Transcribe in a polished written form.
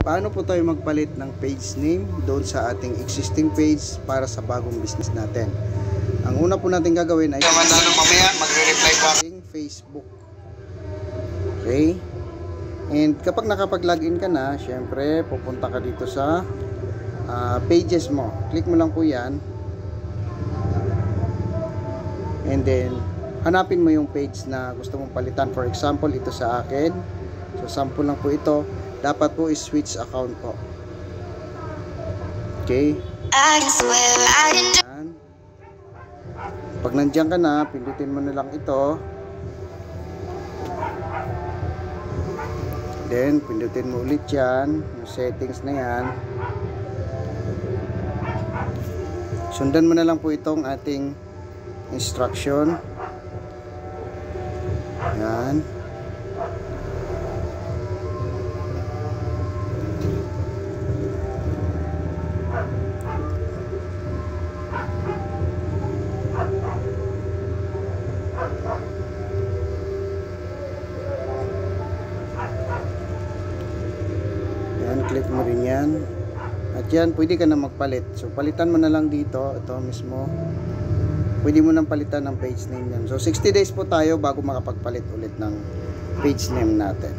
paano po tayo magpalit ng page name doon sa ating existing page para sa bagong business natin? Ang una po natin gagawin ay mamaya magre-reply pa ating Facebook. Okay? And kapag nakapag-login ka na, syempre pupunta ka dito sa pages mo. Click mo lang po yan. And then hanapin mo yung page na gusto mong palitan. For example, ito sa akin. So sample lang po ito. Dapat po is-switch account po. Okay? Yan. Pag nandiyan ka na, pindutin mo na lang ito. Then, pindutin mo ulit yan. Yung settings na yan. Sundan mo na lang po itong ating instruction. Yan. Click mo rin yan. At yan, pwede ka na magpalit. So, palitan mo na lang dito. Ito mismo. Pwede mo nang palitan ng page name yan. So, 60 days po tayo bago makapagpalit ulit ng page name natin.